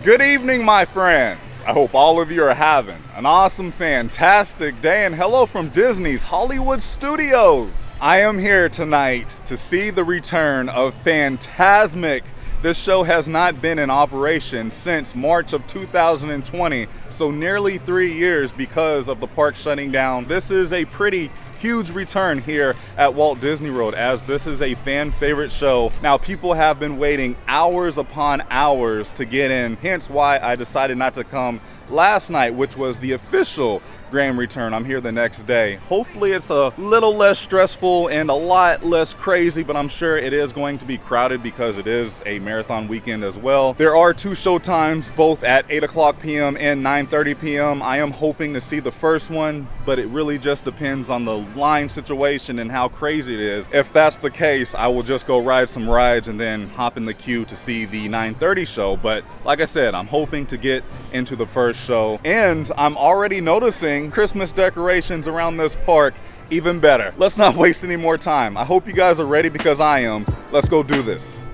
Good evening, my friends. I hope all of you are having an awesome, fantastic day, and hello from Disney's Hollywood Studios. I am here tonight to see the return of Fantasmic. This show has not been in operation since March of 2020, so nearly 3 years because of the park shutting down. This is a pretty huge return here at Walt Disney World, as this is a fan favorite show. Now, people have been waiting hours upon hours to get in, hence why I decided not to come last night, which was the official grand return. I'm here the next day. Hopefully it's a little less stressful and a lot less crazy, but I'm sure it is going to be crowded because it is a marathon weekend as well. There are two show times, both at 8 o'clock p.m. and 9:30 p.m. I am hoping to see the first one, but it really just depends on the line situation and how crazy it is. If that's the case, I will just go ride some rides and then hop in the queue to see the 9:30 show. But like I said, I'm hoping to get into the first show, and I'm already noticing Christmas decorations around this park even better. Let's not waste any more time. I hope you guys are ready because I am. Let's go do this.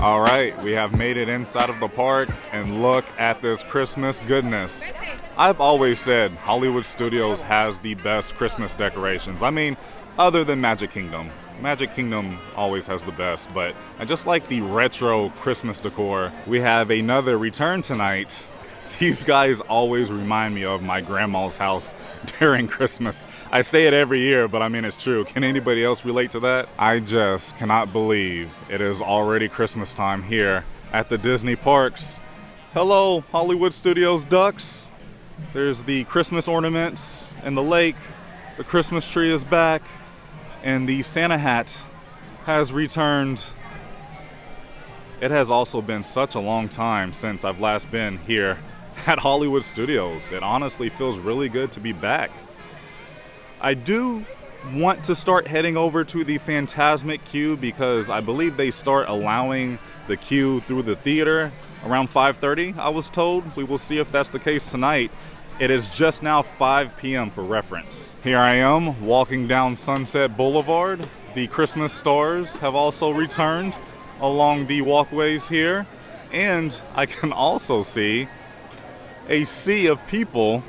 All right, we have made it inside of the park, and look at this Christmas goodness. I've always said Hollywood Studios has the best Christmas decorations. I mean, other than Magic Kingdom. Magic Kingdom always has the best, but I just like the retro Christmas decor. We have another return tonight. These guys always remind me of my grandma's house during Christmas. I say it every year, but I mean, it's true. Can anybody else relate to that? I just cannot believe it is already Christmas time here at the Disney parks. Hello, Hollywood Studios ducks. There's the Christmas ornaments in the lake. The Christmas tree is back. And the Santa hat has returned. It has also been such a long time since I've last been here at Hollywood Studios. It honestly feels really good to be back. I do want to start heading over to the Fantasmic queue because I believe they start allowing the queue through the theater around 5:30, I was told. We will see if that's the case tonight. It is just now 5 p.m. for reference. Here I am walking down Sunset Boulevard. The Christmas stars have also returned along the walkways here. And I can also see a sea of people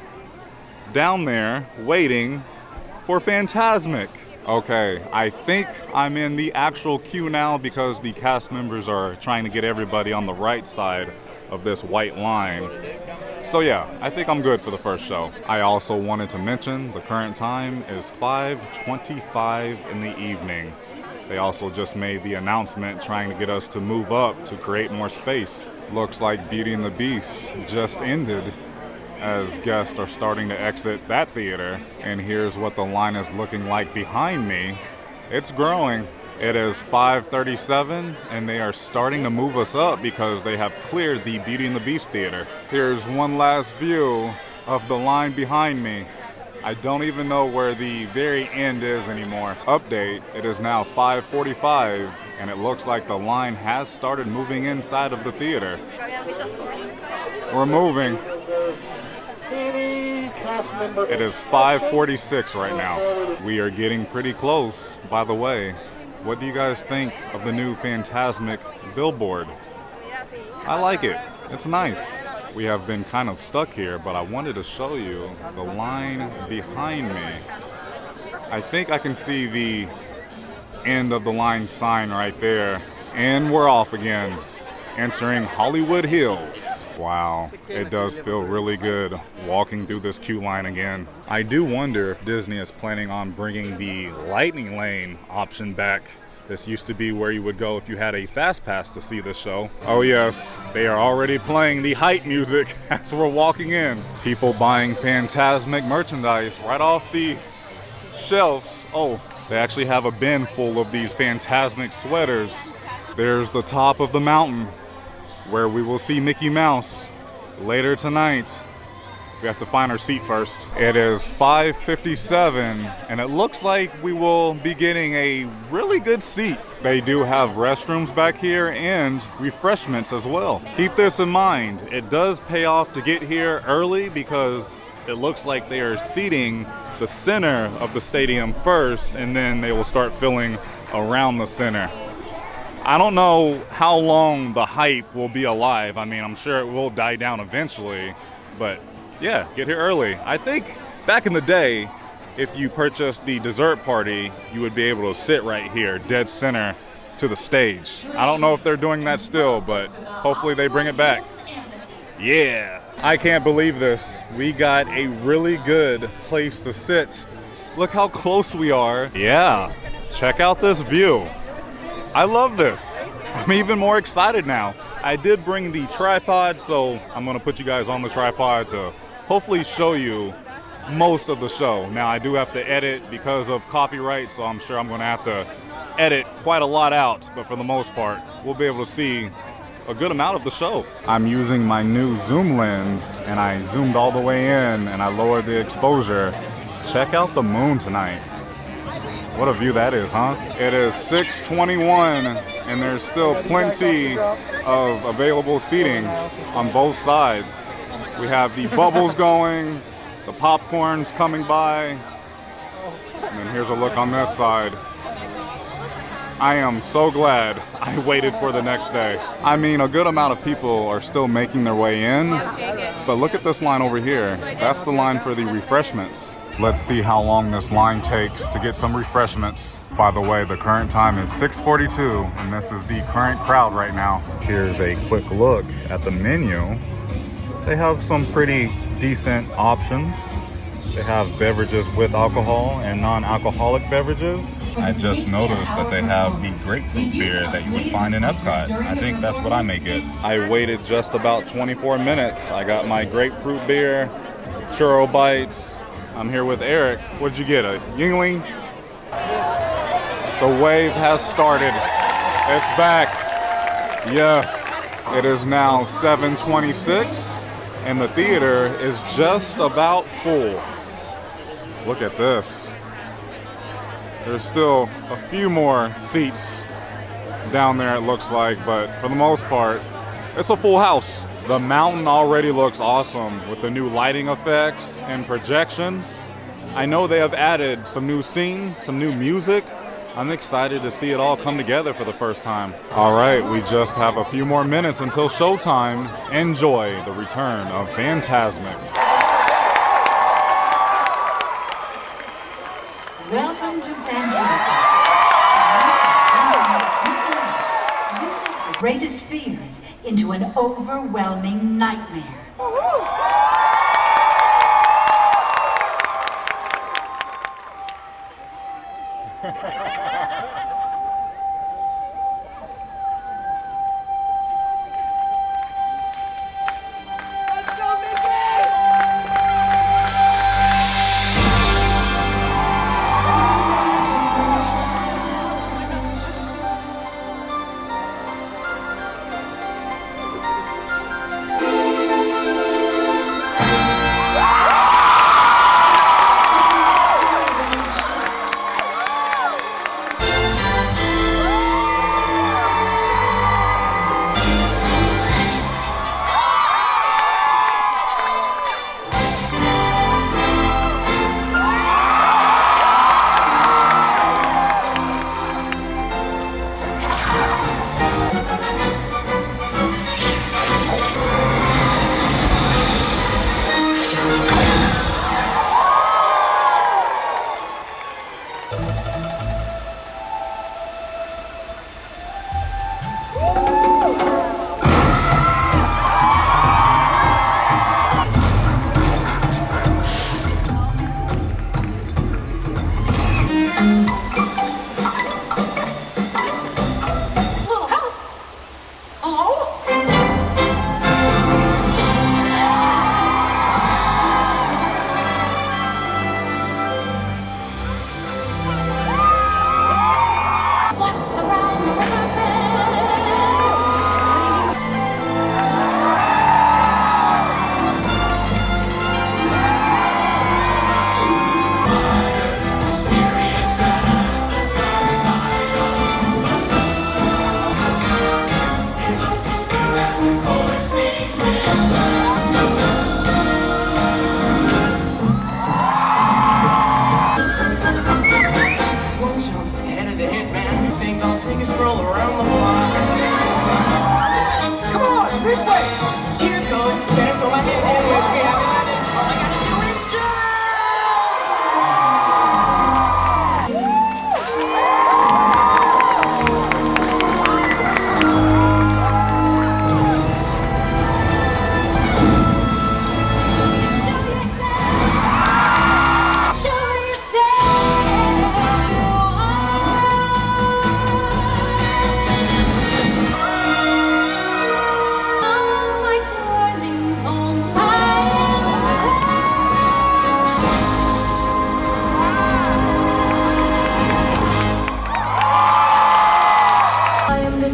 down there waiting for Fantasmic. Okay, I think I'm in the actual queue now because the cast members are trying to get everybody on the right side of this white line. So yeah, I think I'm good for the first show. I also wanted to mention the current time is 5:25 in the evening. They also just made the announcement trying to get us to move up to create more space. Looks like Beauty and the Beast just ended as guests are starting to exit that theater. And here's what the line is looking like behind me. It's growing. It is 5:37 and they are starting to move us up because they have cleared the Beauty and the Beast theater. Here's one last view of the line behind me. I don't even know where the very end is anymore. Update, it is now 5:45 and it looks like the line has started moving inside of the theater. We're moving. It is 5:46 right now. We are getting pretty close, by the way. What do you guys think of the new Fantasmic billboard? I like it. It's nice. We have been kind of stuck here, but I wanted to show you the line behind me. I think I can see the end of the line sign right there. And we're off again, entering Hollywood Hills. Wow, it does feel really good walking through this queue line again. I do wonder if Disney is planning on bringing the Lightning Lane option back. This used to be where you would go if you had a fast pass to see this show. Oh yes, they are already playing the hype music as we're walking in. People buying Fantasmic merchandise right off the shelves. Oh, they actually have a bin full of these Fantasmic sweaters. There's the top of the mountain, where we will see Mickey Mouse later tonight. We have to find our seat first. It is 5:57, and it looks like we will be getting a really good seat. They do have restrooms back here and refreshments as well. Keep this in mind. It does pay off to get here early because it looks like they are seating the center of the stadium first, and then they will start filling around the center. I don't know how long the hype will be alive. I mean, I'm sure it will die down eventually, but yeah, get here early. I think back in the day, if you purchased the dessert party, you would be able to sit right here, dead center to the stage. I don't know if they're doing that still, but hopefully they bring it back. Yeah, I can't believe this. We got a really good place to sit. Look how close we are. Yeah, check out this view. I love this. I'm even more excited now. I did bring the tripod, so I'm gonna put you guys on the tripod to hopefully show you most of the show. Now I do have to edit because of copyright, so I'm sure I'm gonna have to edit quite a lot out, but for the most part, we'll be able to see a good amount of the show. I'm using my new zoom lens, and I zoomed all the way in and I lowered the exposure. Check out the moon tonight. What a view that is, huh? It is 6:21 and there's still plenty of available seating on both sides. We have the bubbles going, the popcorn's coming by, and then here's a look on this side. I am so glad I waited for the next day. I mean, a good amount of people are still making their way in, but look at this line over here. That's the line for the refreshments. Let's see how long this line takes to get some refreshments. By the way, the current time is 6:42, and this is the current crowd right now. Here's a quick look at the menu. They have some pretty decent options. They have beverages with alcohol and non-alcoholic beverages. I just noticed that they have the grapefruit beer that you would find in Epcot. I think that's what I may get. I waited just about 24 minutes. I got my grapefruit beer, churro bites. I'm here with Eric. What'd you get, a Yingling? The wave has started. It's back. Yes, it is now 7:26 and the theater is just about full. Look at this. There's still a few more seats down there, it looks like, but for the most part, it's a full house. The mountain already looks awesome with the new lighting effects and projections. I know they have added some new scenes, some new music. I'm excited to see it all come together for the first time. All right, we just have a few more minutes until showtime. Enjoy the return of Fantasmic. Welcome to Fantasmic. Uses the greatest fears into an overwhelming nightmare. take a stroll around the block. Come on, this way! Here goes, better throw my head in, wish me happy landing. All I gotta do is jump!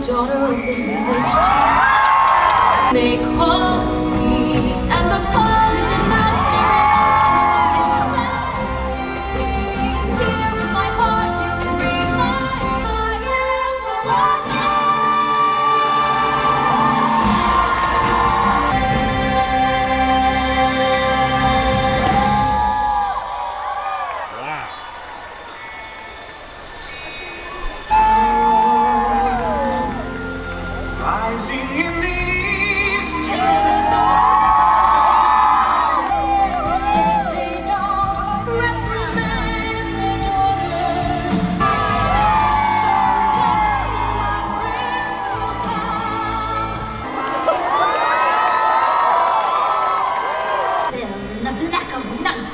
Daughter of the village chief. They call me, and the call is in my spirit. Here in my heart, you read my Rising in the east, they don't reprimand their daughters. Someday my prince will come. In the black of night.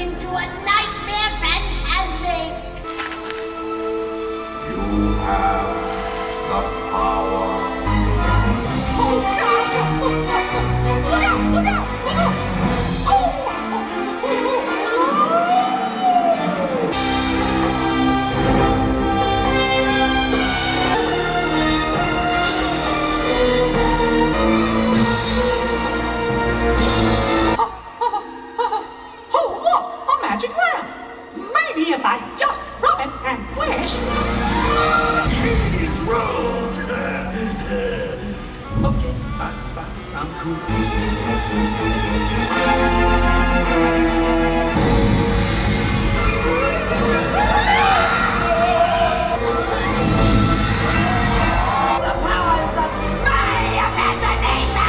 Into a nightmare Fantasmic. You have the power. oh gosh! Look out! Look out! Look out! Oh, look! A magic lamp! Maybe if I just rub it and wish... Please, Rose. Okay, I'm cool. The powers of my imagination.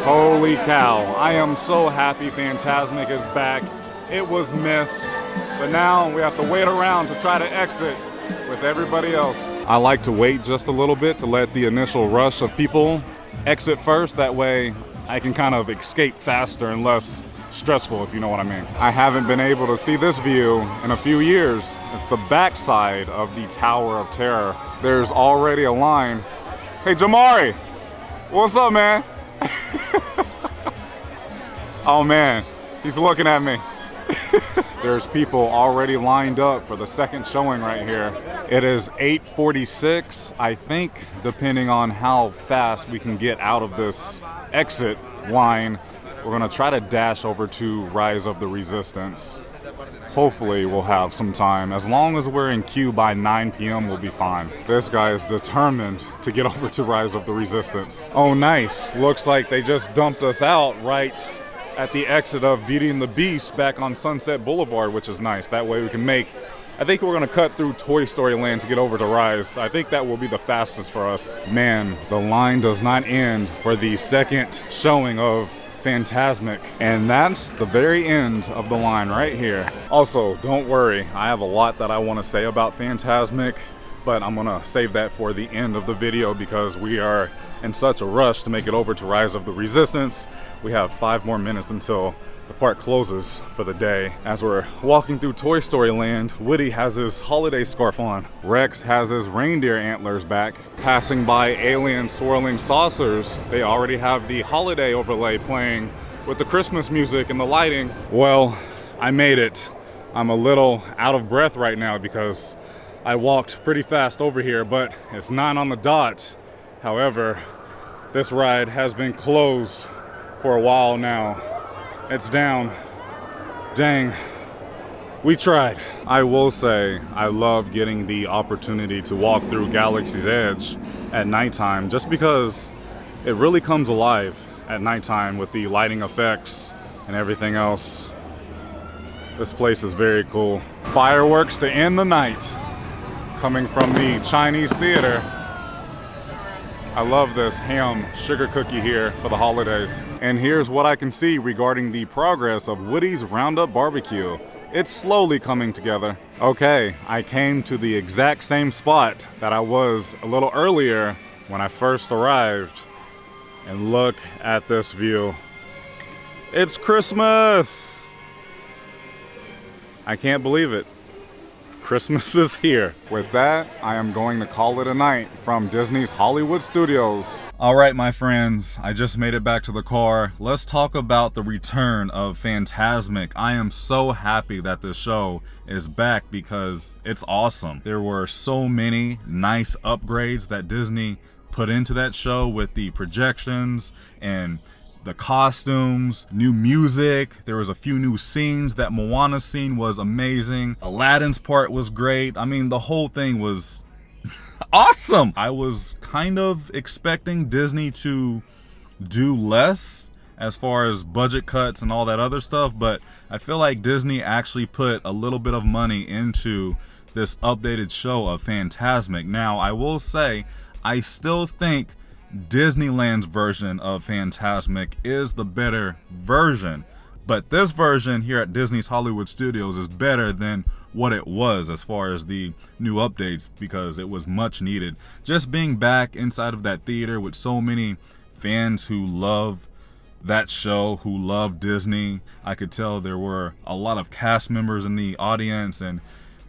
Holy cow, I am so happy Fantasmic is back. It was missed, but now we have to wait around to try to exit with everybody else. I like to wait just a little bit to let the initial rush of people exit first. That way I can kind of escape faster and less stressful, if you know what I mean. I haven't been able to see this view in a few years. It's the backside of the Tower of Terror. There's already a line. Hey, Jamari, what's up, man? Oh man, he's looking at me. There's people already lined up for the second showing right here. It is 8:46, I think, depending on how fast we can get out of this exit line. We're gonna try to dash over to Rise of the Resistance. Hopefully we'll have some time. As long as we're in queue by 9 p.m. we'll be fine. This guy is determined to get over to Rise of the Resistance. Oh nice, looks like they just dumped us out right at the exit of Beauty and the Beast back on Sunset Boulevard, which is nice. That way we can make, I think we're gonna cut through Toy Story Land to get over to Rise. I think that will be the fastest for us. Man, the line does not end for the second showing of Fantasmic, and that's the very end of the line right here. Also, don't worry, I have a lot that I want to say about Fantasmic, but I'm gonna save that for the end of the video because we are in such a rush to make it over to Rise of the Resistance. We have 5 more minutes until the park closes for the day. As we're walking through Toy Story Land, Woody has his holiday scarf on. Rex has his reindeer antlers back. Passing by alien swirling saucers, they already have the holiday overlay playing with the Christmas music and the lighting. Well, I made it. I'm a little out of breath right now because I walked pretty fast over here, but it's 9 on the dot. However, this ride has been closed for a while now. It's down. Dang, we tried. I will say I love getting the opportunity to walk through Galaxy's Edge at nighttime just because it really comes alive at nighttime with the lighting effects and everything else. This place is very cool. Fireworks to end the night coming from the Chinese theater. I love this ham sugar cookie here for the holidays. And here's what I can see regarding the progress of Woody's Roundup Barbecue. It's slowly coming together. Okay, I came to the exact same spot that I was a little earlier when I first arrived. And look at this view. It's Christmas! I can't believe it. Christmas is here. With that, I am going to call it a night from Disney's Hollywood Studios. All right, my friends, I just made it back to the car. Let's talk about the return of Fantasmic. I am so happy that this show is back because it's awesome. There were so many nice upgrades that Disney put into that show with the projections and the costumes, new music. There was a few new scenes. That Moana scene was amazing. Aladdin's part was great. I mean, the whole thing was awesome. I was kind of expecting Disney to do less as far as budget cuts and all that other stuff, but I feel like Disney actually put a little bit of money into this updated show of Fantasmic. Now, I will say, I still think Disneyland's version of Fantasmic is the better version, but this version here at Disney's Hollywood Studios is better than what it was as far as the new updates because it was much needed. Just being back inside of that theater with so many fans who love that show, who love Disney. I could tell there were a lot of cast members in the audience and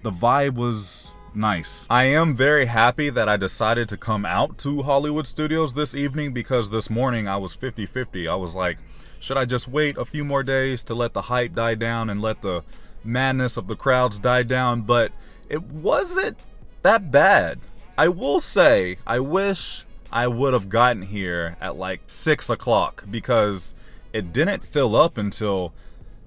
the vibe was nice. I am very happy that I decided to come out to Hollywood Studios this evening because this morning I was 50-50. I was like, should I just wait a few more days to let the hype die down and let the madness of the crowds die down? But it wasn't that bad. I will say, I wish I would have gotten here at like 6 o'clock because it didn't fill up until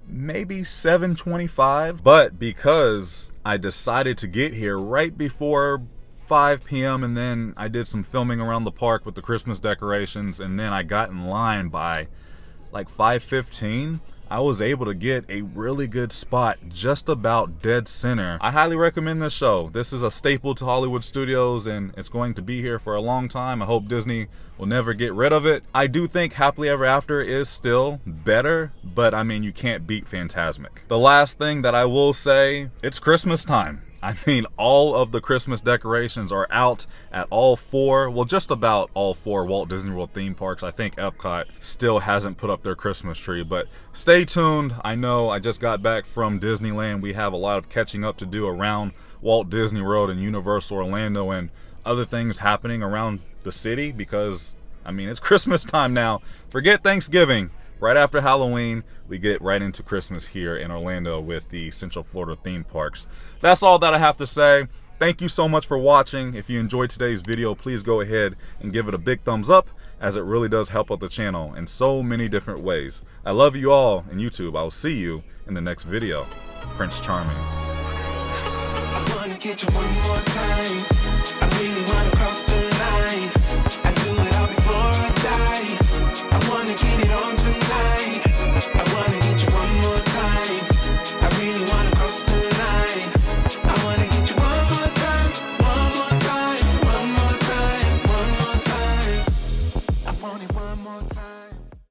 maybe 7:25, but because I decided to get here right before 5 p.m. and then I did some filming around the park with the Christmas decorations and then I got in line by like 5:15, I was able to get a really good spot just about dead center. I highly recommend this show. This is a staple to Hollywood Studios and it's going to be here for a long time. I hope Disney will never get rid of it. I do think Happily Ever After is still better, but I mean, you can't beat Fantasmic. The last thing that I will say, it's Christmas time. I mean, all of the Christmas decorations are out at all four, well, just about all four Walt Disney World theme parks. I think Epcot still hasn't put up their Christmas tree, but stay tuned. I know I just got back from Disneyland. We have a lot of catching up to do around Walt Disney World and Universal Orlando and other things happening around the city because, I mean, it's Christmas time now. Forget Thanksgiving. Right after Halloween, we get right into Christmas here in Orlando with the Central Florida theme parks. That's all that I have to say. Thank you so much for watching. If you enjoyed today's video, please go ahead and give it a big thumbs up, as it really does help out the channel in so many different ways. I love you all, and YouTube, I'll see you in the next video. Prince Charming. I wanna get you one more time. I really wanna cross the line.